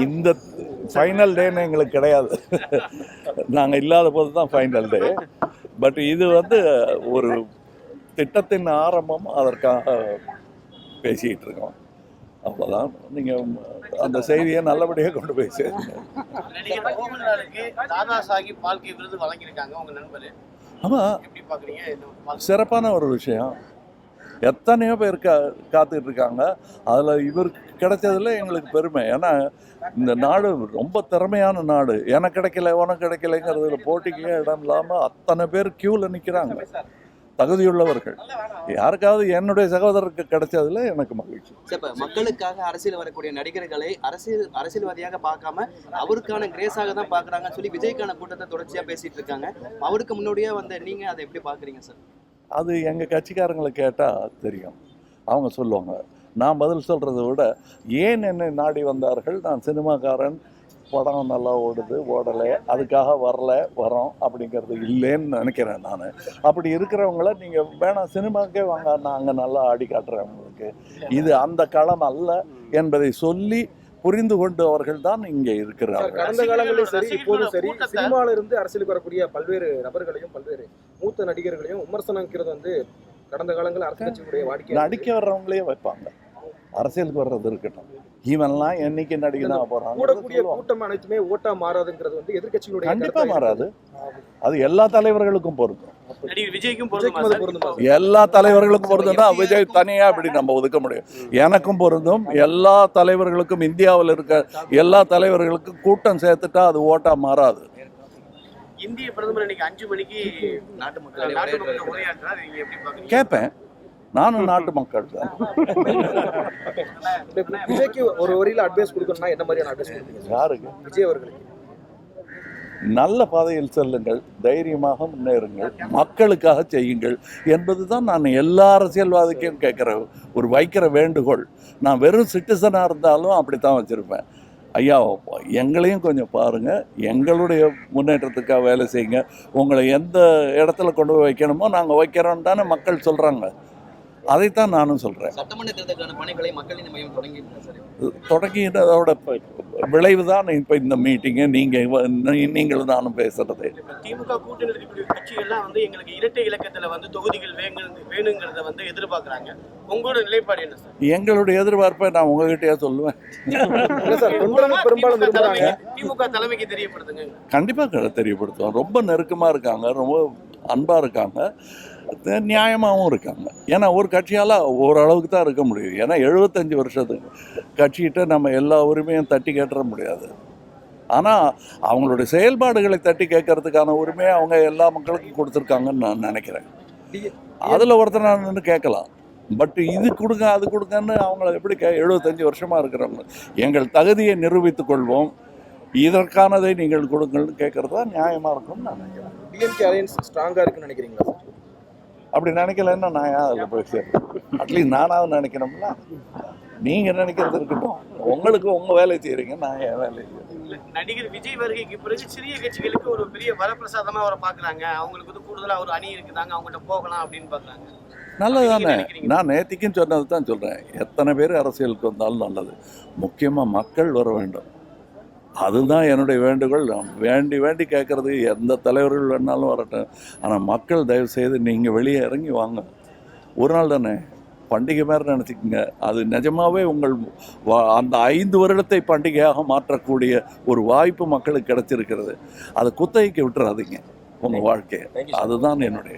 இந்த ஃபைனல் டேன்னு எங்களுக்கு கிடையாது. நாங்கள் இல்லாத போது தான் ஃபைனல் டே. பட் இது ஒரு திட்டத்தின் ஆரம்பம். அதற்காக பேசிக்கிட்டு இருக்கோம். அவ்வளோதான். நீங்கள் அந்த செய்தியை நல்லபடியாக கொண்டு போய் சேருங்க. தாதா சாஹிப் பால்கே விருது வழங்கியிருக்காங்க உங்க நண்பர். ஆமாம், சிறப்பான ஒரு விஷயம். எத்தனையோ பேர் காத்துக்கிட்டு இருக்காங்க. அதில் இவர் கிடைச்சதுல எங்களுக்கு பெருமை. ஏன்னா இந்த நாடு ரொம்ப திறமையான நாடு. எனக்கு கிடைக்கல உனக்கு கிடைக்கலைங்கிறதுல போட்டிக்கே இடம் இல்லாமல் அத்தனை பேர் க்யூவில் நிற்கிறாங்க, தகுதியுள்ளவர்கள். யாருக்காவது என்னுடைய சகோதரருக்கு கிடைச்சதுல எனக்கு மகிழ்ச்சி. மக்களுக்காக அரசியல் வரக்கூடிய நடிகர்களை அரசியல்வாதியாக பார்க்காம அவருக்கான கிரேஸாக தான் பார்க்குறாங்கன்னு சொல்லி விஜய்க்கான கூட்டத்தை தொடர்ச்சியாக பேசிட்டு இருக்காங்க. அவருக்கு முன்னோடியே நீங்க அதை எப்படி பார்க்குறீங்க சார்? அது எங்கள் கட்சிக்காரங்களை கேட்டால் தெரியும், அவங்க சொல்லுவாங்க. நான் பதில் சொல்கிறத விட ஏன் என்னை நாடி வந்தார்கள், நான் சினிமாக்காரன், படம் நல்லா ஓடுது ஓடலை, அதுக்காக வரோம் அப்படிங்கிறது இல்லைன்னு நினைக்கிறேன் நான். அப்படி இருக்கிறவங்கள நீங்கள் வேணாம் சினிமாக்கே வாங்க, நான் அங்கே நல்லா ஆடி காட்டுறேன் உங்களுக்கு, இது அந்த களம் அல்ல என்பதை சொல்லி புரிந்து கொண்டு அவர்கள் தான் இங்கே இருக்கிறார்கள். கடந்த காலங்களிலும் சரி இப்போதும் சரி சினிமாவில இருந்து அரசியலுக்கு வரக்கூடிய பல்வேறு நபர்களையும் பல்வேறு மூத்த நடிகர்களையும் விமர்சனங்கிறது கடந்த காலங்களில் அரசு கட்சியுடைய வாடிக்கை. நடிக்க வர்றவங்களே வைப்பாங்க, அரசியலுக்கு வர்றது இருக்கட்டும். இவன்லாம் என்னைக்கு நடிகனா போறாங்க. கூடக்கூடிய கூட்டம் அனைத்துமே ஓட்டா மாறாதுங்கிறது எதிர்கட்சிகளுடைய கண்டிப்பா மாறாது. அது எல்லா தலைவர்களுக்கும் பொருந்தும். எல்லா தலைவர்களுக்கும் பொருந்தும். விஜய் தனியா அப்படி நம்ம ஒதுக்க முடியும். எனக்கும் பொருந்தும், எல்லா தலைவர்களுக்கும், இந்தியாவில் இருக்க எல்லா தலைவர்களுக்கும் கூட்டம் சேர்த்துட்டா அது ஓட்டா மாறாது. இந்திய பிரதமர் இன்னைக்கு 5 மணிக்கு நாட்டு மக்கள் உரையாற்றுறார். நீங்க எப்படி பாக்குறீங்க? கேட்பேன், நானும் நாட்டு மக்கள் தான். விஜய்க்கு ஒரு வரியில அட்வைஸ் கொடுக்கணும்னா என்ன மாதிரியான அட்வைஸ் கொடுப்பீங்க? யாருக்கு? விஜய் அவர்களுக்கு. நல்ல பாதையில் செல்லுங்கள், தைரியமாக முன்னேறுங்கள், மக்களுக்காக செய்யுங்கள் என்பதுதான் நான் எல்லா அரசியல்வாதிக்கும் வைக்கிற வேண்டுகோள். நான் வெறும் சிட்டிசனாக இருந்தாலும் அப்படித்தான் வச்சுருப்பேன். ஐயா, எங்களையும் கொஞ்சம் பாருங்கள், எங்களுடைய முன்னேற்றத்துக்காக வேலை செய்யுங்க, உங்களை எந்த இடத்துல கொண்டு போய் வைக்கணுமோ நாங்கள் வைக்கிறோன்னு தானே மக்கள் சொல்கிறாங்க. அதைத்தான் நானும் சொல்கிறேன். சட்டமன்ற தேர்தலுக்கான பணிகளை மக்கள் இந்த மையம் தொடங்கினதோட விளைவு தான் இப்போ இந்த மீட்டிங்கு, நீங்களும் நானும் பேசுறது. திமுக கூட்டணி இருக்கக்கூடிய கட்சிகள்லாம் எங்களுக்கு இரட்டை இலக்கத்தில் தொகுதிகள் வேணுங்கிறத எதிர்பார்க்குறாங்க. உங்களோட நிலைப்பாடு என்ன சார்? எங்களுடைய எதிர்பார்ப்பை நான் உங்ககிட்டயே சொல்லுவேன். திமுக தலைமைக்கு தெரியப்படுத்துங்க. கண்டிப்பாக தெரியப்படுத்துவோம். ரொம்ப நெருக்கமாக இருக்காங்க, ரொம்ப அன்பாக இருக்காங்க, நியாயமாகவும் இருக்காங்க. ஏன்னா ஒரு கட்சியால் ஓரளவுக்கு தான் இருக்க முடியும். ஏன்னா 75 வருஷத்துக்கு கட்சிகிட்ட நம்ம எல்லா உரிமையும் தட்டி கேட்டுற முடியாது. ஆனால் அவங்களுடைய செயல்பாடுகளை தட்டி கேட்கறதுக்கான உரிமையை அவங்க எல்லா மக்களுக்கும் கொடுத்துருக்காங்கன்னு நான் நினைக்கிறேன். அதில் ஒருத்தர் நான் நின்று கேட்கலாம். பட் இது கொடுங்க அது கொடுங்கன்னு அவங்கள எப்படி 75 வருஷமாக இருக்கிறவங்க எங்கள் தகுதியை நிரூபித்துக் கொள்வோம், இதற்கானதை நீங்கள் கொடுங்கள்னு கேட்கறது தான் நியாயமாக இருக்கும்னு நான் நினைக்கிறேன். டிஎம்கே அலையன்ஸ் ஸ்ட்ராங்காக இருக்குன்னு நினைக்கிறீங்களா? அப்படி நினைக்கலன்னா நான் ஏன் அதில் போய் சேர்றேன்? அட்லீஸ்ட் நானாவது நினைக்கணும்ல. நீங்கள் நினைக்கிறது இருக்கட்டும், உங்களுக்கு உங்கள் வேலை செய்கிறீங்க, நான் என் வேலை செய்கிறேன். நடிகர் விஜய் வருகைக்கு பிறகு சிறிய கட்சிகளுக்கு ஒரு பெரிய வரப்பிரசாதமாக அவரை பார்க்குறாங்க. அவங்களுக்கு கூடுதலாக ஒரு அணி இருக்குதாங்க, அவங்கள்ட்ட போகலாம் அப்படின்னு பார்க்குறாங்க. நல்லதானே? நான் நேத்திக்கும் சொன்னது தான் சொல்கிறேன். எத்தனை பேர் அரசியலுக்கு வந்தாலும் நல்லது, முக்கியமாக மக்கள் வர வேண்டும். அதுதான் என்னுடைய வேண்டுகோள். வேண்டி கேட்குறது எந்த தலைவர்கள் வேணாலும் வரட்டும், ஆனால் மக்கள் தயவு செய்து நீங்கள் வெளியே இறங்கி வாங்க. ஒரு நாள் தானே, பண்டிகை மாதிரி நினச்சிக்கோங்க. அது நிஜமாகவே உங்கள் அந்த 5 வருடத்தை பண்டிகையாக மாற்றக்கூடிய ஒரு வாய்ப்பு மக்களுக்கு கிடைச்சிருக்கிறது. அதை குத்தகைக்கு விட்டுறாதீங்க உங்கள் வாழ்க்கையை. அதுதான் என்னுடைய